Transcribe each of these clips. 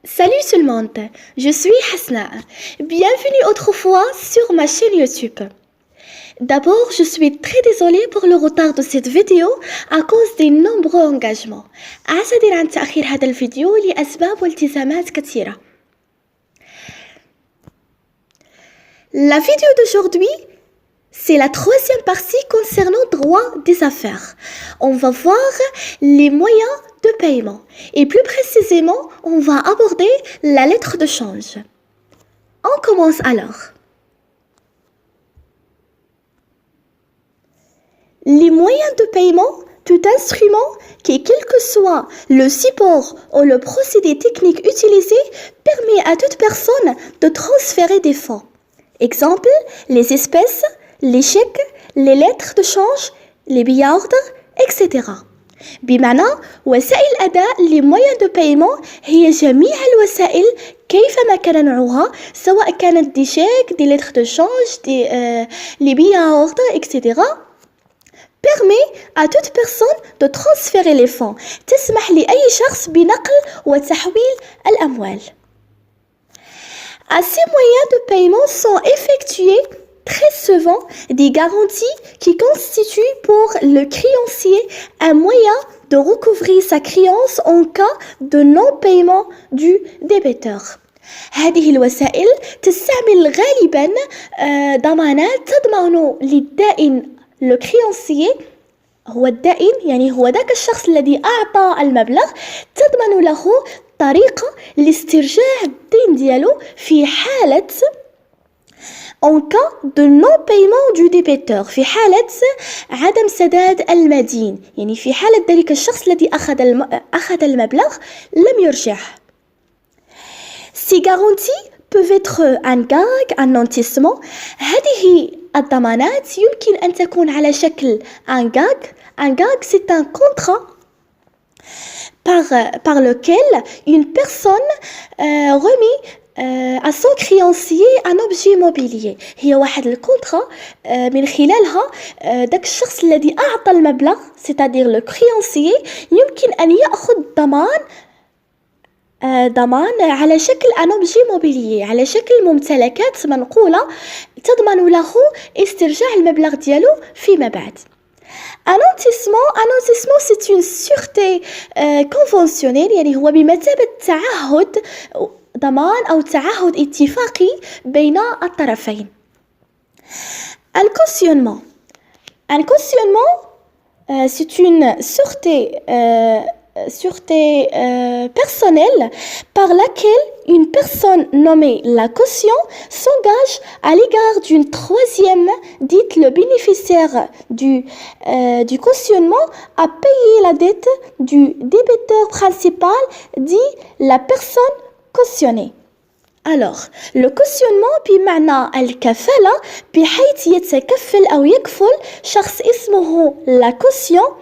Salut tout le monde, je suis Hasna. Bienvenue autrefois sur ma chaîne YouTube. D'abord, je suis très désolée pour le retard de cette vidéo à cause des nombreux engagements. أعتذر عن تأخير هذا الفيديو لأسباب والتزامات كثيرة. La vidéo d'aujourd'hui, c'est la troisième partie concernant droit des affaires. On va voir les moyens de paiement et plus précisément, on va aborder la lettre de change. On commence alors. Les moyens de paiement, tout instrument qui, quel que soit le support ou le procédé technique utilisé, permet à toute personne de transférer des fonds. Exemple, les espèces, les chèques, les lettres de change, les billets ordre, etc. بمعنى وسائل الأداء لمويان دو بايمون هي جميع الوسائل كيفما كان نوعها سواء كانت دي شيك دي lettres de change دي les billets ordre etc. permet à toute personne de transférer les fonds تسمح لأي شخص بنقل وتحويل الأموال. À ces moyens de paiement sont effectués très souvent des garanties qui constituent pour le créancier un moyen de recouvrir sa créance en cas de non-paiement du débiteur. هذه الوسائل تستعمل غالبا ضمانات تضمن للدائن le créancier هو الدائن يعني هو ذاك الشخص الذي أعطى المبلغ تضمن له طريقة لاسترجاع الدين ديالو في حالة en cas de non-paiement du débiteur في حالة عدم سداد المدين يعني في حالة ذلك الشخص الذي أخذ المبلغ لم يرجعه. Ces garanties peuvent être un gag, un nantissement. هذه الضمانات يمكن أن تكون على شكل un gag. Un gag c'est un contrat par lequel une personne remet à son créancier un objet mobilier. هي واحد الكونترا من خلالها داك الشخص الذي أعطى المبلغ c'est-à-dire le créancier يمكن أن يأخذ ضمان على شكل un objet mobilier على شكل ممتلكات منقولة تضمن له استرجاع المبلغ ديالو فيما بعد. Un nantissement c'est une sûreté conventionnelle يعني هو بمثابة تعهد ضمان أو تعهد اتفاقي بين الطرفين. Un cautionnement c'est une sûreté personnelle par laquelle une personne nommée la caution s'engage à l'égard d'une troisième, dite le bénéficiaire du cautionnement, à payer la dette du débiteur principal, dit la personne cautionnée. Alors, le cautionnement بمعنى الكفالة بحيث يتكفل أو يكفل شخص اسمه la caution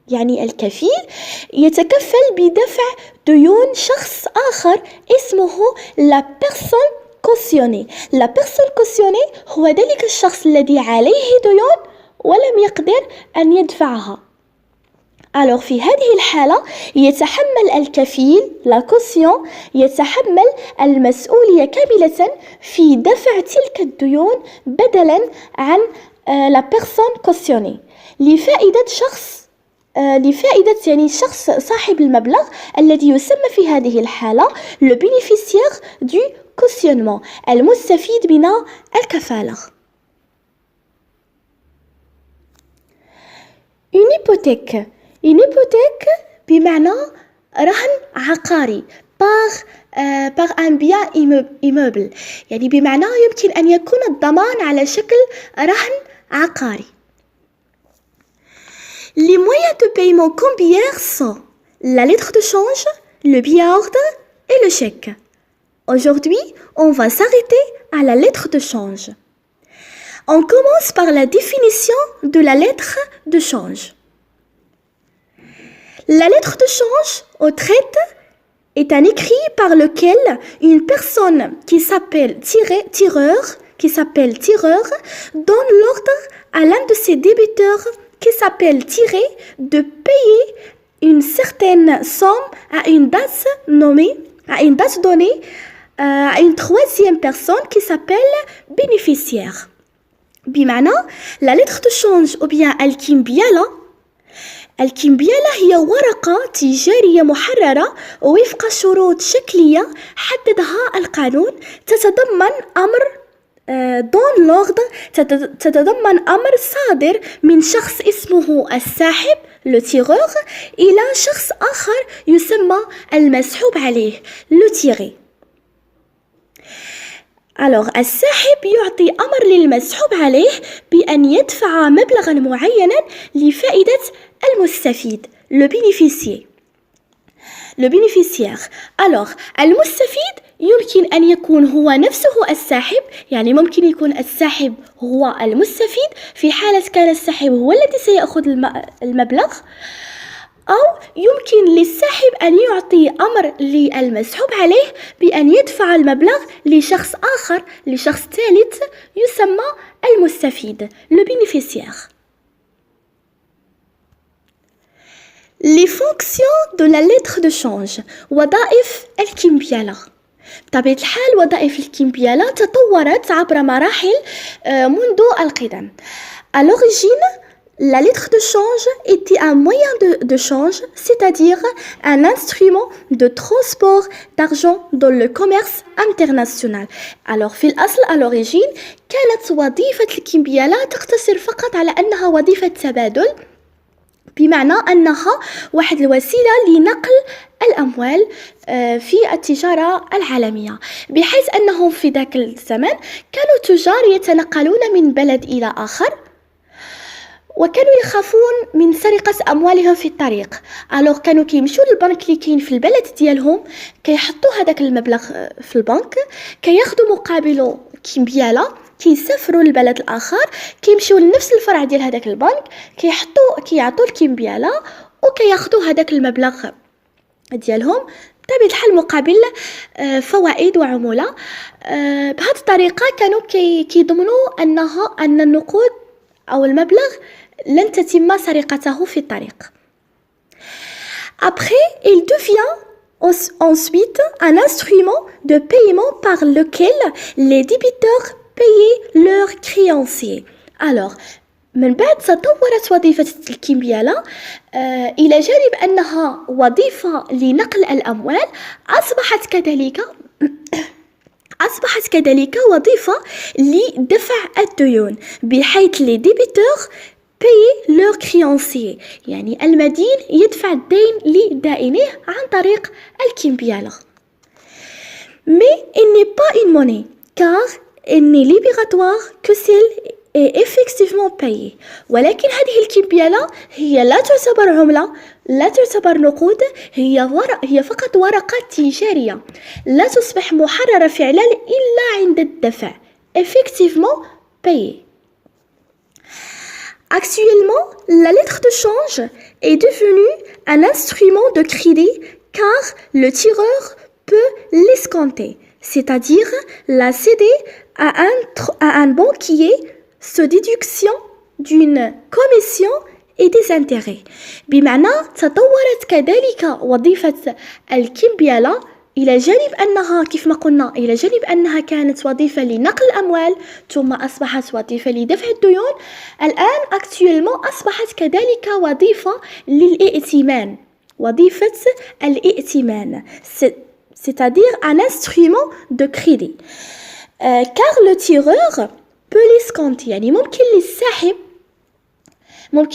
يعني الكفيل يتكفل بدفع ديون شخص آخر اسمه la personne cautionnée. La personne cautionnée هو ذلك الشخص الذي عليه ديون ولم يقدر أن يدفعها. Alors في هذه الحالة يتحمل الكفيل la caution يتحمل المسؤولية كاملة في دفع تلك الديون بدلا عن la personne cautionnée لفائدة يعني شخص صاحب المبلغ الذي يسمى في هذه الحالة le bénéficiaire du cautionnement المستفيد من الكفالة. Une hypothèque بمعنى رهن عقاري par un bien immeuble يعني بمعنى يمكن أن يكون الضمان على شكل رهن عقاري. Les moyens de paiement cambiaires sont la lettre de change, le billet ordre et le chèque. Aujourd'hui, on va s'arrêter à la lettre de change. On commence par la définition de la lettre de change. La lettre de change au traite est un écrit par lequel une personne qui s'appelle tireur donne l'ordre à l'un de ses débiteurs qui s'appelle tiré de payer une certaine somme à une date nommée à une date donnée à une troisième personne qui s'appelle bénéficiaire. بمعنى la lettre de change ou bien الكمبيالة هي ورقة تجارية محررة وفق شروط شكلية حددها القانون تتضمن أمر دون لوغد تتضمن أمر صادر من شخص اسمه الساحب لو تيغور إلى شخص آخر يسمى المسحوب عليه لو تيغي. Alors, الساحب يعطي أمر للمسحوب عليه بأن يدفع مبلغا معينا لفائدة المستفيد le bénéficiaire. Alors, المستفيد يمكن أن يكون هو نفسه الساحب، يعني ممكن يكون الساحب هو المستفيد في حالة كان الساحب هو الذي سيأخذ المبلغ، أو يمكن للساحب أن يعطي أمر للمسحوب عليه بأن يدفع المبلغ لشخص آخر، لشخص ثالث يسمى المستفيد le bénéficiaire. Les fonctions de la lettre de change. وظائف الكمبيالة. بطبيعة الحال وظائف الكمبيالة تطورت عبر مراحل منذ القدم. À l'origine, la lettre de change était un moyen de change, c'est-à-dire un instrument de transport d'argent dans le commerce international. Alors في الأصل à l'origine كانت وظيفة الكمبيالة تقتصر فقط على أنها وظيفة تبادل، بمعنى أنها واحد الوسيلة لنقل الأموال في التجارة العالمية، بحيث أنهم في ذاك الزمن كانوا تجار يتنقلون من بلد إلى آخر وكانوا يخافون من سرقة أموالهم في الطريق. ألوغ كانوا كيمشيو للبنك اللي كاين في البلد ديالهم، كيحطوا هذاك المبلغ في البنك، كياخذوا مقابله كمبيالة، كيسافروا للبلد الآخر، كيمشيو لنفس الفرع ديال هذاك البنك، كيعطوا الكمبيالة وكياخذوا هذاك المبلغ ديالهم بطبيعة الحال مقابل فوائد وعمولة. بهذه الطريقة كانوا كيضمنوا أن النقود أو المبلغ لن تتم سرقته في الطريق. Après, il devient ensuite un instrument de paiement par lequel les débiteurs payaient leurs créanciers. Alors, من بعد تطورت وظيفة الكمبيالة إلى جانب أنها وظيفة لنقل الأموال، أصبحت كذلك وظيفة لدفع الديون، بحيث les débiteurs payaient leurs créanciers، يعني المدين يدفع الدين لدائنيه عن طريق الكمبيالة. Mais il n'est pas une monnaie car il n'est libératoire que celle est effectivement payée. ولكن هذه الكمبيالة هي لا تعتبر عملة، لا تعتبر نقود، هي فقط ورقة تجارية لا تصبح محررة فعلا إلا عند الدفع effectivement payée. Actuellement, la lettre de change est devenue un instrument de crédit car le tireur peut l'escompter, c'est-à-dire la céder à un banquier sous déduction d'une commission et des intérêts. بمعنى تطورت كذلك وظيفة الكمبيالة إلى جانب أنها كيف ما قلنا إلى جانب أنها كانت وظيفة لنقل الأموال ثم أصبحت وظيفة لدفع الديون، الآن actuellement أصبحت كذلك وظيفة للائتمان، وظيفة الائتمان c'est-à-dire un instrument de crédit car le tireur peut l'escompter، يعني ممكن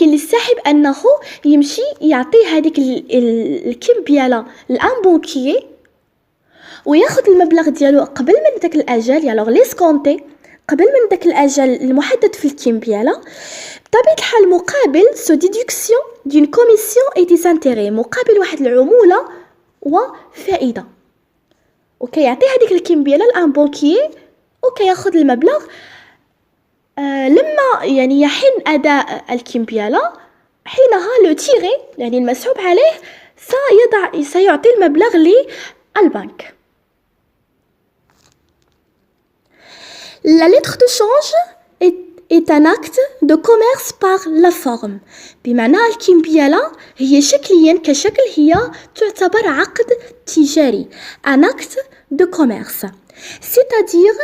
للساحب أنه يمشي يعطي هذيك الكمبيالة لان بونكيي وياخذ المبلغ ديالو قبل من داك الأجل، يعني ليسكونتي قبل من داك الأجل المحدد في الكمبيالة، بطبيعة الحال مقابل سو ديدكسيون دون كوميسيون اي دي انتيري، مقابل واحد العمولة وفائدة، وكيعطي هذيك الكمبيالة لان بونكيي وكياخذ المبلغ. لما يعني يحين أداء الكمبيالة حينها لو تيغي يعني المسحوب عليه سيعطي المبلغ للبنك. La lettre de change est un acte de commerce par la forme. بمعنى الكمبيالة هي شكليا كشكل هي تعتبر عقد تجاري. Un acte de commerce. C'est-à-dire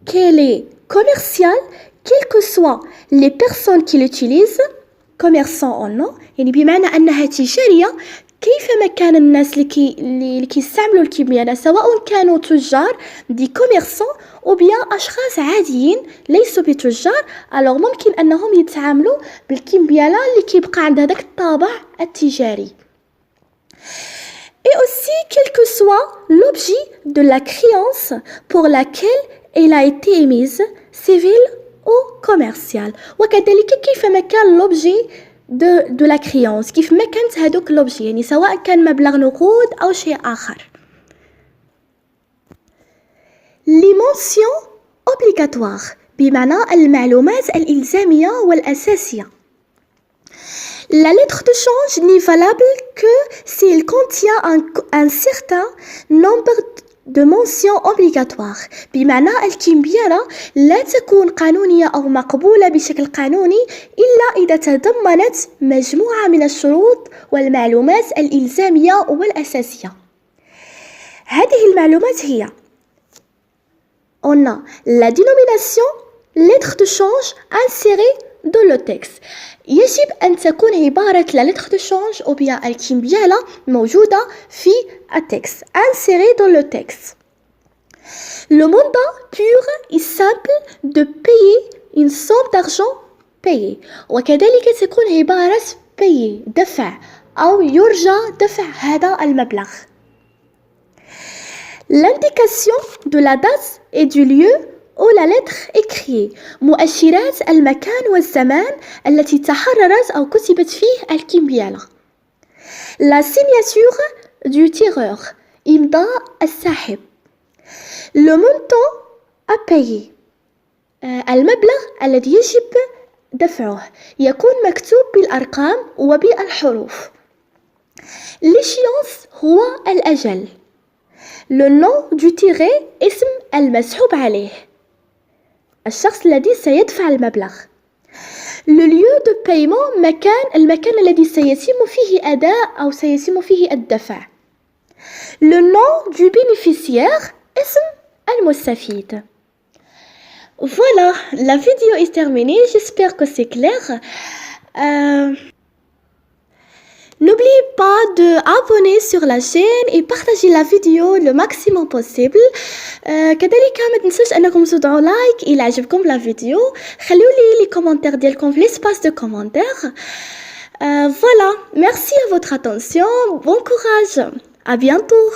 qu'elle est commerciale, quelles que soient les personnes qui l'utilisent, commerçants ou non. يعني بمعنى أنها تجارية كيفما كان الناس اللي كيستعملوا الكمبيالة سواء كانوا تجار دي كوميرسون أو بيان أشخاص عاديين ليسوا بتجار. alors ممكن أنهم يتعاملوا بالكمبيالة اللي كيبقى عندها داك الطابع التجاري. Et aussi quel que soit l'objet de la créance pour laquelle elle a été émise, civil ou commercial. وكذلك كيفما كان l'objet de la créance كيف ما كانت هذوك لوبجي يعني سواء كان مبلغ نقود أو شيء آخر. Les mentions obligatoires بمعنى المعلومات الإلزامية والأساسية. La lettre de change n'est valable que s'il contient un certain nombre de mentions obligatoires. بمعنى الكمبيالة لا تكون قانونية أو مقبولة بشكل قانوني إلا إذا تضمنت مجموعة من الشروط والمعلومات الإلزامية والأساسية. هذه المعلومات هي On a la dénomination lettre de change insérée dans le texte. يجب أن تكون عبارة la lettre de change أو bien الكمبيالة موجودة في التكست insérée dans le texte. Le mandat pur est simple de payer une somme d'argent payée. وكذلك تكون عبارة payer دفع أو يرجى دفع هذا المبلغ. L'indication de la date et du lieu où la lettre est créée. مؤشرات المكان والزمان التي تحررت أو كتبت فيه الكمبيالة. La signature du tireur. إمضاء الساحب. Le montant à payer. المبلغ الذي يجب دفعه يكون مكتوب بالأرقام وبالحروف. L'échéance هو الأجل. Le nom du tiré اسم المسحوب عليه الشخص الذي سيدفع المبلغ. Le lieu de paiement المكان الذي سيتم فيه أداء أو سيتم فيه الدفع. Le nom du bénéficiaire اسم المستفيد. Voilà, la vidéo est terminée, j'espère que c'est clair. N'oubliez pas de abonner sur la chaîne et partager la vidéo le maximum possible. كذلك ما تنسوش انكم تضعوا لايك إلا عجبكم لا فيديو. خليوا لي les commentaires ديالكم في l'espace de commentaires. Voilà, merci à votre attention, bon courage, à bientôt.